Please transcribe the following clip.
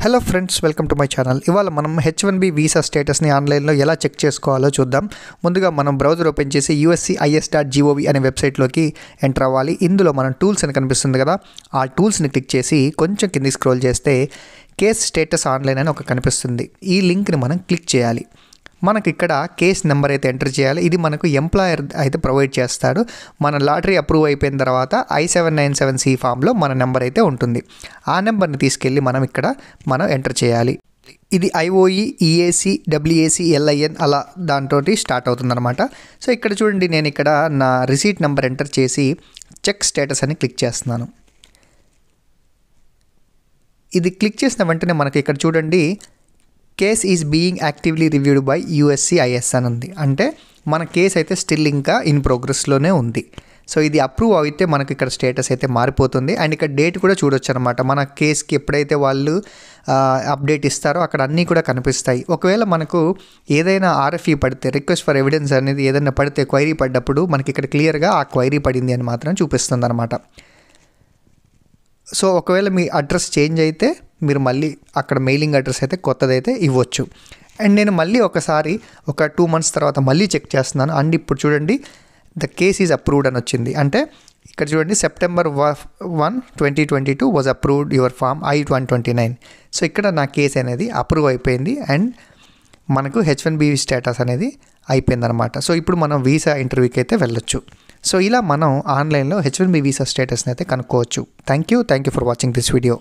Hello friends, welcome to my channel. ఇవాళ మనం H1B visa స్టేటస్ని ఆన్లైన్లో ఎలా చెక్ చేసుకోవాలో చూద్దాం. ముందుగా మనం బ్రౌజర్ ఓపెన్ చేసి uscis.gov అనే వెబ్సైట్లోకి ఎంటర్ అవ్వాలి. ఇందులో మనం టూల్స్ అని కనిపిస్తుంది కదా, ఆ టూల్స్ని క్లిక్ చేసి కొంచెం కింది స్క్రోల్ చేస్తే కేస్ స్టేటస్ ఆన్లైన్ అని ఒక కనిపిస్తుంది. ఈ లింక్ని మనం క్లిక్ చేయాలి. మనకి ఇక్కడ కేస్ నెంబర్ అయితే ఎంటర్ చేయాలి. ఇది మనకు ఎంప్లాయర్ అయితే ప్రొవైడ్ చేస్తాడు. మన లాటరీ అప్రూవ్ అయిపోయిన తర్వాత I-797C ఫామ్లో మన నెంబర్ అయితే ఉంటుంది. ఆ నెంబర్ని తీసుకెళ్ళి మనం ఎంటర్ చేయాలి. ఇది IOE, EAC, WAC, LIN అలా దాంతో స్టార్ట్ అవుతుందన్నమాట. సో ఇక్కడ చూడండి, నేను ఇక్కడ నా రిసీట్ నెంబర్ ఎంటర్ చేసి చెక్ స్టేటస్ అని క్లిక్ చేస్తున్నాను. ఇది క్లిక్ చేసిన వెంటనే మనకి ఇక్కడ చూడండి, case is being actively reviewed by USCIS అని ఉంది. అంటే మన కేసు అయితే స్టిల్ ఇంకా ఇన్ ప్రోగ్రెస్లోనే ఉంది. సో ఇది అప్రూవ్ అయితే మనకి ఇక్కడ స్టేటస్ అయితే మారిపోతుంది. అండ్ ఇక్కడ డేట్ కూడా చూడొచ్చు అనమాట. మన కేసుకి ఎప్పుడైతే వాళ్ళు అప్డేట్ ఇస్తారో అక్కడ అన్నీ కూడా కనిపిస్తాయి. ఒకవేళ మనకు ఏదైనా RFE పడితే, రిక్వెస్ట్ ఫర్ ఎవిడెన్స్ అనేది ఏదైనా పడితే, క్వైరీ పడ్డప్పుడు మనకి ఇక్కడ క్లియర్గా ఆ క్వైరీ పడింది అని మాత్రం చూపిస్తుంది అనమాట. సో ఒకవేళ మీ అడ్రస్ చేంజ్ అయితే మీరు మళ్ళీ అక్కడ మెయిలింగ్ అడ్రస్ అయితే కొత్తదైతే ఇవ్వచ్చు. అండ్ నేను మళ్ళీ ఒకసారి ఒక 2 months తర్వాత మళ్ళీ చెక్ చేస్తున్నాను. అండ్ ఇప్పుడు చూడండి, ద కేస్ ఈజ్ అప్రూవ్డ్ అని వచ్చింది. అంటే ఇక్కడ చూడండి, September 1, 2022 was approved your form I-129. So ఇక్కడ నా కేసు అనేది అప్రూవ్ అయిపోయింది అండ్ మనకు H1B స్టేటస్ అనేది అయిపోయిందనమాట. సో ఇప్పుడు మనం వీసా ఇంటర్వ్యూకి అయితే వెళ్ళొచ్చు. సో ఇలా మనం ఆన్లైన్లో H1B వీసా స్టేటస్ని అయితే కనుక్కోవచ్చు. Thank you for watching this video.